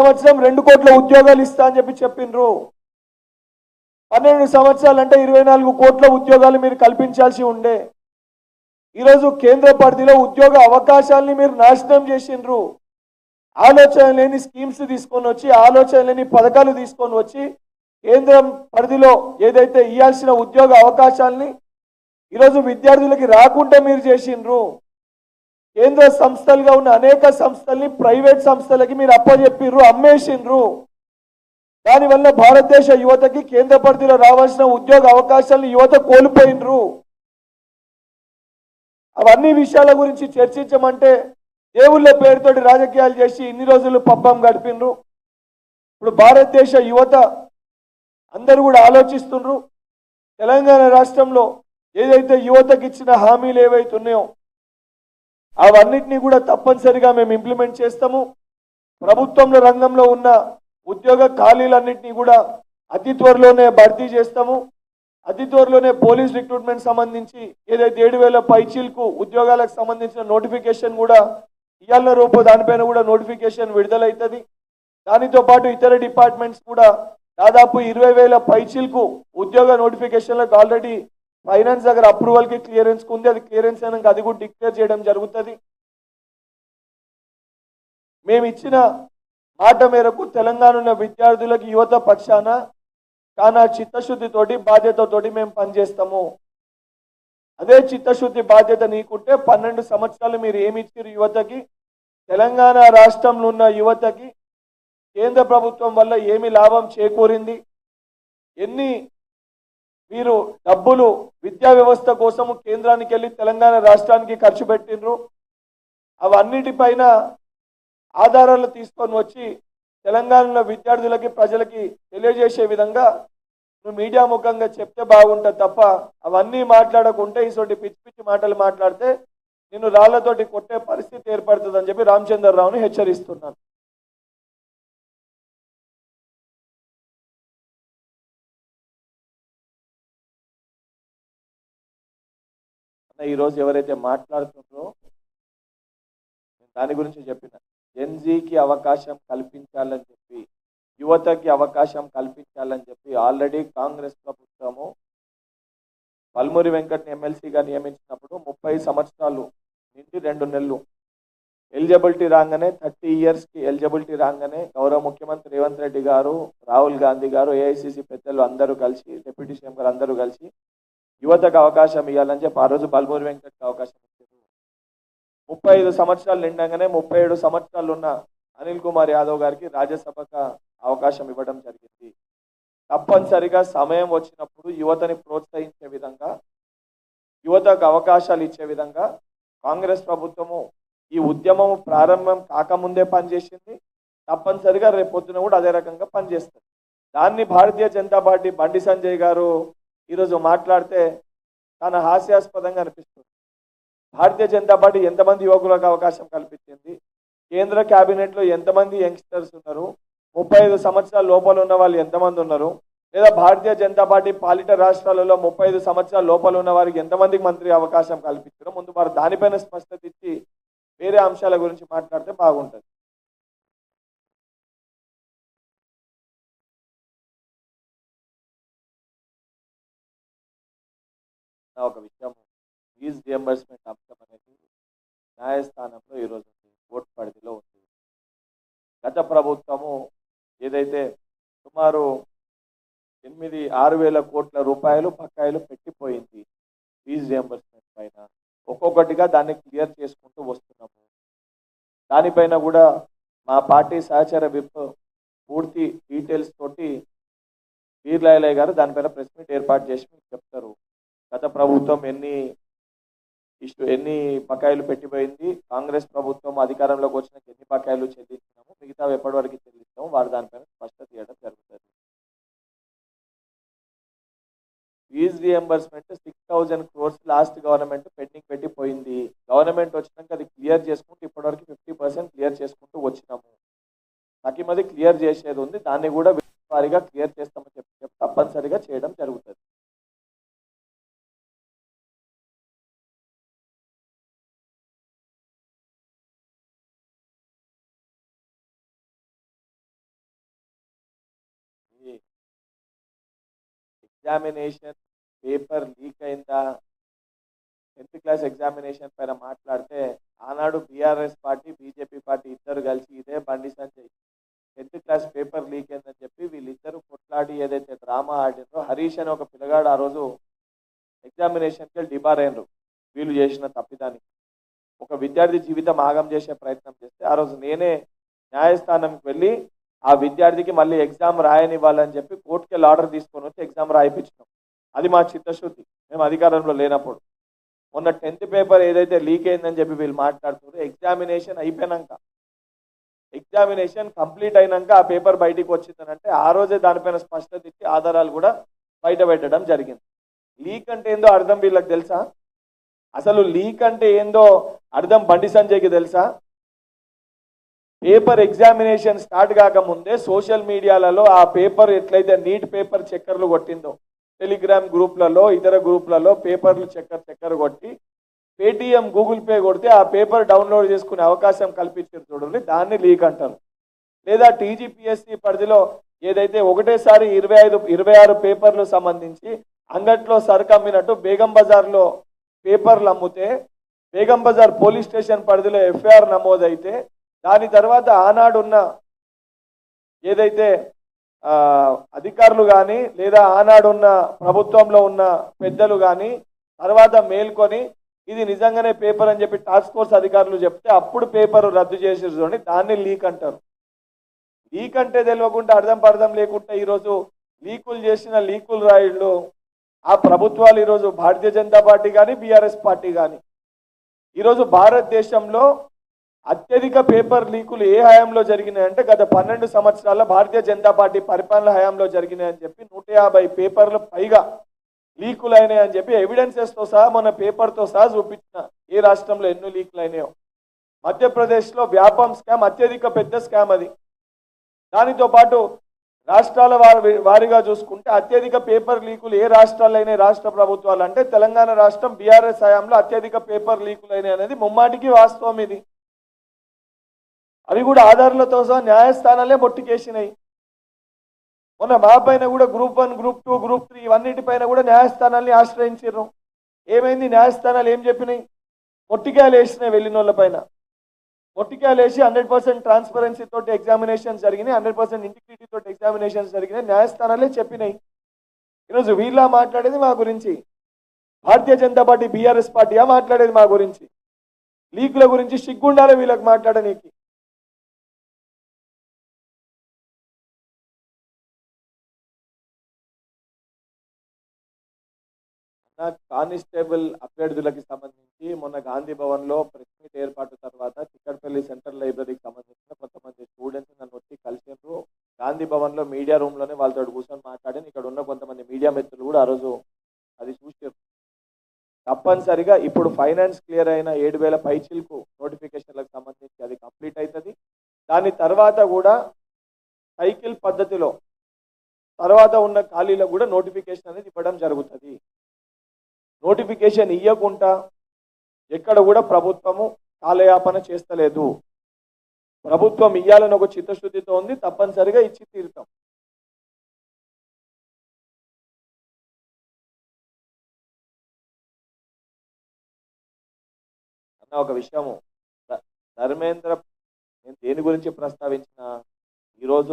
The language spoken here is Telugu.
సంవత్సరం 2 కోట్ల ఉద్యోగాలు ఇస్తా అని చెప్పిండ్రు. 12 సంవత్సరాలు అంటే 24 కోట్ల ఉద్యోగాలు మీరు కల్పించాల్సి ఉండే. ఈరోజు కేంద్ర పరిధిలో ఉద్యోగ అవకాశాలని మీరు నాశనం చేసిండ్రు. ఆలోచన లేని స్కీమ్స్ తీసుకొని వచ్చి, ఆలోచన లేని పథకాలు తీసుకొని వచ్చి కేంద్రం పరిధిలో ఏదైతే ఇవ్వాల్సిన ఉద్యోగ అవకాశాలని ఈరోజు విద్యార్థులకి రాకుండా మీరు చేసిండ్రు. కేంద్ర సంస్థలుగా ఉన్న అనేక సంస్థల్ని ప్రైవేట్ సంస్థలకి మీరు అప్పచెప్పిర్రు, అమ్మేసిండ్రు. దానివల్ల భారతదేశ యువతకి కేంద్ర పరిధిలో రావాల్సిన ఉద్యోగ అవకాశాలను యువత కోల్పోయినరు. అవన్నీ విషయాల గురించి చర్చించమంటే దేవుళ్ళ పేరుతోటి రాజకీయాలు చేసి ఇన్ని రోజులు పబ్బం గడిపినరు. ఇప్పుడు భారతదేశ యువత అందరూ కూడా ఆలోచిస్తున్నారు. తెలంగాణ రాష్ట్రంలో ఏదైతే యువతకి ఇచ్చిన హామీలు ఏవైతే ఉన్నాయో అవన్నిటినీ కూడా తప్పనిసరిగా మేము ఇంప్లిమెంట్ చేస్తాము. ప్రభుత్వంలో రంగంలో ఉన్న ఉద్యోగ ఖాళీలన్నింటినీ కూడా అతి త్వరలోనే భర్తీ చేస్తాము. అతి త్వరలోనే పోలీస్ రిక్రూట్మెంట్ సంబంధించి ఏదైతే 7,000 పైచీలకు ఉద్యోగాలకు సంబంధించిన నోటిఫికేషన్ కూడా ఇవాళ రూపు దానిపైన కూడా నోటిఫికేషన్ విడుదలవుతుంది. దానితో పాటు ఇతర డిపార్ట్మెంట్స్ కూడా దాదాపు 20,000 పైచీలకు ఉద్యోగ నోటిఫికేషన్లకు ఆల్రెడీ ఫైనాన్స్ దగ్గర అప్రూవల్కి క్లియరెన్స్ ఉంది. అది క్లియరెన్స్ అయినాక అది కూడా డిక్లేర్ చేయడం జరుగుతుంది. మేము ఇచ్చిన మాట మేరకు తెలంగాణ విద్యార్థులకు యువత పక్షాన చాలా చిత్తశుద్ధితోటి బాధ్యతతోటి మేము పనిచేస్తాము. అదే చిత్తశుద్ధి బాధ్యత నీకుంటే 12 సంవత్సరాలు మీరు ఏమి ఇచ్చారు యువతకి, తెలంగాణ రాష్ట్రంలో ఉన్న యువతకి కేంద్ర ప్రభుత్వం వల్ల ఏమి లాభం చేకూరింది, ఎన్ని మీరు డబ్బులు విద్యా వ్యవస్థ కోసము కేంద్రానికి వెళ్ళి తెలంగాణ రాష్ట్రానికి ఖర్చు పెట్టినరు, అవన్నిటిపైన ఆధారాలు తీసుకొని వచ్చి తెలంగాణలో విద్యార్థులకి ప్రజలకి తెలియజేసే విధంగా నువ్వు మీడియా ముఖంగా చెప్తే బాగుంటుంది తప్ప అవన్నీ మాట్లాడకుంటే ఇటువంటి పిచ్చి పిచ్చి మాటలు మాట్లాడితే నిన్ను రాళ్లతోటి కొట్టే పరిస్థితి ఏర్పడుతుందని చెప్పి రామచంద్రరావుని హెచ్చరిస్తున్నాను. ఈరోజు ఎవరైతే మాట్లాడుతున్నారో దాని గురించి చెప్పిన ఎన్జీకి అవకాశం కల్పించాలని చెప్పి, యువతకి అవకాశం కల్పించాలని చెప్పి ఆల్రెడీ కాంగ్రెస్ ప్రభుత్వము పల్మూరి వెంకట్ని ఎమ్మెల్సీగా నియమించినప్పుడు 30 సంవత్సరాలు నిండి 2 నెలలు ఎలిజిబిలిటీ రాగానే 30 ఇయర్స్కి ఎలిజిబిలిటీ రాగానే గౌరవ ముఖ్యమంత్రి రేవంత్ రెడ్డి గారు, రాహుల్ గాంధీ గారు, ఏఐసిసి పెద్దలు అందరూ కలిసి, డిప్యూటీ సీఎం గారు అందరూ కలిసి యువతకు అవకాశం ఇవ్వాలని చెప్పి ఆ రోజు పల్మూరి వెంకట్కి అవకాశం ఇచ్చారు. 35 సంవత్సరాలు నిండగానే 37 సంవత్సరాలు ఉన్న అనిల్ కుమార్ యాదవ్ గారికి రాజ్యసభకు అవకాశం ఇవ్వడం జరిగింది. తప్పనిసరిగా సమయం వచ్చినప్పుడు యువతని ప్రోత్సహించే విధంగా, యువతకు అవకాశాలు ఇచ్చే విధంగా కాంగ్రెస్ ప్రభుత్వము ఈ ఉద్యమం ప్రారంభం కాకముందే పనిచేసింది. తప్పనిసరిగా రేపొద్దున కూడా అదే రకంగా పనిచేస్తుంది. దాన్ని భారతీయ జనతా పార్టీ బండి సంజయ్ గారు ఈరోజు మాట్లాడితే చాలా హాస్యాస్పదంగా అనిపిస్తుంది. భారతీయ జనతా పార్టీ ఎంతమంది యువకులకు అవకాశం కల్పించింది, కేంద్ర క్యాబినెట్లో ఎంతమంది యంగ్స్టర్స్ ఉన్నారు, 35 సంవత్సరాల లోపల ఉన్న వాళ్ళు ఎంతమంది ఉన్నారు, లేదా భారతీయ జనతా పార్టీ పాలిట రాష్ట్రాలలో 35 సంవత్సరాల లోపల ఉన్న వారికి ఎంతమందికి మంత్రి అవకాశం కల్పించారో ముందు వారు దానిపైన స్పష్టత ఇచ్చి వేరే అంశాల గురించి మాట్లాడితే బాగుంటుంది. ఒక విషయం, ఫీజ్ రియంబర్స్మెంట్ అంశం అనేది న్యాయస్థానంలో ఈరోజు కోర్టు పరిధిలో ఉంది. గత ప్రభుత్వము ఏదైతే సుమారు 6,000 కోట్ల రూపాయలు బకాయిలు పెట్టిపోయింది ఫీజ్ రియంబర్స్మెంట్ పైన, ఒక్కొక్కటిగా దాన్ని క్లియర్ చేసుకుంటూ వస్తున్నాము. దానిపైన కూడా మా పార్టీ సహచర విప్ పూర్తి డీటెయిల్స్ తోటి వీర్లాయలయ్య గారు దానిపైన ప్రెస్ మీట్ ఏర్పాటు చేసి మీకు చెప్తారు. గత ప్రభుత్వం ఎన్ని బకాయిలు పెట్టిపోయింది, కాంగ్రెస్ ప్రభుత్వం అధికారంలోకి వచ్చిన ఎన్ని బకాయిలు చెల్లించినాము, మిగతా ఎప్పటి వరకు చెల్లిస్తాము, వారు దానిపైన స్పష్టత ఇవ్వడం జరుగుతుంది. Fee reimbursement 6,000 crores last government pending పెట్టిపోయింది. గవర్నమెంట్ వచ్చినాక అది క్లియర్ చేసుకుంటూ ఇప్పటివరకు 50% క్లియర్ చేసుకుంటూ వచ్చినాము. సకిమది క్లియర్ చేసేది ఉంది, దాన్ని కూడా వారిగా క్లియర్ చేస్తామని చెప్పి తప్పనిసరిగా చేయడం జరుగుతుంది. ఎగ్జామినేషన్ పేపర్ లీక్ అయిందా, 10th క్లాస్ ఎగ్జామినేషన్ పైన మాట్లాడితే ఆనాడు బీఆర్ఎస్ పార్టీ బీజేపీ పార్టీ ఇద్దరు కలిసి ఇదే Bandi Sanjay 10th class paper leak అయిందని చెప్పి వీళ్ళిద్దరూ కొట్లాడి ఏదైతే డ్రామా ఆడిందో, హరీష్ అని ఒక పిల్లగాడు ఆ రోజు ఎగ్జామినేషన్కి వెళ్ళి డిబార్ అయినరు వీళ్ళు చేసిన తప్పిదానికి. ఒక విద్యార్థి జీవితం ఆగం చేసే ప్రయత్నం చేస్తే ఆ రోజు నేనే న్యాయస్థానంకి వెళ్ళి ఆ విద్యార్థికి మళ్ళీ ఎగ్జామ్ రాయనివ్వాలని చెప్పి కోర్టుకి వెళ్ళి ఆర్డర్ తీసుకొని వచ్చి ఎగ్జామ్ రాయిపించినాం. అది మా చిత్తశుద్ధి మేము అధికారంలో లేనప్పుడు. మొన్న 10th పేపర్ ఏదైతే లీక్ అయిందని చెప్పి వీళ్ళు మాట్లాడుతున్నారు, ఎగ్జామినేషన్ అయిపోయినాక, ఎగ్జామినేషన్ కంప్లీట్ అయినాక ఆ పేపర్ బయటికి వచ్చిందనంటే ఆ రోజే దానిపైన స్పష్టత ఇచ్చి ఆధారాలు కూడా బయట పెట్టడం జరిగింది. లీక్ అంటే ఏందో అర్థం వీళ్ళకి తెలుసా? అసలు లీక్ అంటే ఏందో అర్థం బండి సంజయ్కి తెలుసా? పేపర్ ఎగ్జామినేషన్ స్టార్ట్ కాకముందే సోషల్ మీడియాలలో ఆ పేపర్ ఎట్లయితే నీట్ పేపర్ చక్కర్లు కొట్టిందో, టెలిగ్రామ్ గ్రూప్లలో ఇతర గ్రూప్లలో పేపర్లు చక్కర్ కొట్టి పేటిఎం గూగుల్ పే కొడితే ఆ పేపర్ డౌన్లోడ్ చేసుకునే అవకాశం కల్పించారు చూడండి, దాన్ని లీక్ అంటారు. లేదా టీజీపీఎస్సీ పరిధిలో ఏదైతే ఒకటేసారి 26 పేపర్లు సంబంధించి అంగట్లో సరుకు అమ్మినట్టు బేగం బజార్లో పేపర్లు అమ్మితే బేగం బజార్ పోలీస్ స్టేషన్ పరిధిలో ఎఫ్ఐఆర్ నమోదైతే దాని తర్వాత ఆనాడున్న ఏదైతే అధికారులు కానీ లేదా ఆనాడున్న ప్రభుత్వంలో ఉన్న పెద్దలు కానీ తర్వాత మేల్కొని ఇది నిజంగానే పేపర్ అని చెప్పి టాస్క్ ఫోర్స్ అధికారులు చెప్తే అప్పుడు పేపర్ రద్దు చేసేది చూడండి, దాన్ని లీక్ అంటారు. లీక్ అంటే తెలియకుండా అర్థం లేకుండా ఈరోజు లీకులు చేసిన లీకులు రాయిళ్ళు ఆ ప్రభుత్వాలు ఈరోజు భారతీయ జనతా పార్టీ కానీ బీఆర్ఎస్ పార్టీ కానీ ఈరోజు భారతదేశంలో అత్యధిక పేపర్ లీకులు ఏ హయాంలో జరిగినాయంటే గత 12 సంవత్సరాల భారతీయ జనతా పార్టీ పరిపాలన హయాంలో జరిగినాయని చెప్పి 150 పేపర్లు పైగా లీకులు అయినాయని చెప్పి ఎవిడెన్సెస్తో సహా మన పేపర్తో సహా చూపించిన ఏ రాష్ట్రంలో ఎన్ని లీకులు అయినాయో. మధ్యప్రదేశ్లో వ్యాపం స్కామ్ అత్యధిక పెద్ద స్కామ్ అది. దానితో పాటు రాష్ట్రాల వారీగా చూసుకుంటే అత్యధిక పేపర్ లీకులు ఏ రాష్ట్రాలు అయినాయి రాష్ట్ర ప్రభుత్వాలు అంటే తెలంగాణ రాష్ట్రం బీఆర్ఎస్ హయాంలో అత్యధిక పేపర్ లీకులు అయినాయి అనేది ముమ్మాటికి వాస్తవం. ఇది అవి కూడా ఆధారాలతో సహా న్యాయస్థానాలే మొట్టికేసినాయి. మొన్న మా పైన కూడా గ్రూప్ 1, గ్రూప్ 2, గ్రూప్ 3 ఇవన్నిటిపైన కూడా న్యాయస్థానాల్ని ఆశ్రయించారు. ఏమైంది? న్యాయస్థానాలు ఏం చెప్పినాయి? మొట్టికాయలు వేసినాయి వెళ్ళిన వాళ్ళ పైన. మొట్టికాయలు వేసి 100% ట్రాన్స్పరెన్సీ తోటి ఎగ్జామినేషన్స్ జరిగినాయి, 100% ఇంటిగ్రిటీ తోటి ఎగ్జామినేషన్స్ జరిగినాయి, న్యాయస్థానాలే చెప్పినాయి. ఈరోజు వీళ్ళ మాట్లాడేది మా గురించి, భారతీయ జనతా పార్టీ బీఆర్ఎస్ పార్టీయా మాట్లాడేది మా గురించి? లీకుల గురించి సిగ్గుండాలి వీళ్ళకి మాట్లాడనీకి. కానిస్టేబుల్ అభ్యర్థులకి సంబంధించి మొన్న గాంధీ భవన్లో ప్రెస్ మీట్ ఏర్పాటు తర్వాత చిక్కడపల్లి సెంట్రల్ లైబ్రరీకి సంబంధించిన కొంతమంది స్టూడెంట్స్ నన్ను వచ్చి కలిసారు. గాంధీ భవన్లో మీడియా రూమ్లోనే వాళ్ళతో కూర్చొని మాట్లాడి ఇక్కడ ఉన్న కొంతమంది మీడియా మిత్రులు కూడా ఆ రోజు అది చూసారు. తప్పనిసరిగా ఇప్పుడు ఫైనాన్స్ క్లియర్ అయిన 7,000 పైచిలకు నోటిఫికేషన్లకు సంబంధించి అది కంప్లీట్ అవుతుంది. దాని తర్వాత కూడా సైకిల్ పద్ధతిలో తర్వాత ఉన్న ఖాళీలకు కూడా నోటిఫికేషన్ అనేది ఇవ్వడం జరుగుతుంది. నోటిఫికేషన్ ఇవ్వకుండా ఎక్కడ కూడా ప్రభుత్వము కాలయాపన చేస్తలేదు. ప్రభుత్వం ఇవ్వాలని ఒక చిత్తశుద్ధితో ఉంది, తప్పనిసరిగా ఇచ్చి తీరుతాం. అన్న ఒక విషయము ధర్మేంద్ర నేను దేని గురించి ప్రస్తావించిన ఈరోజు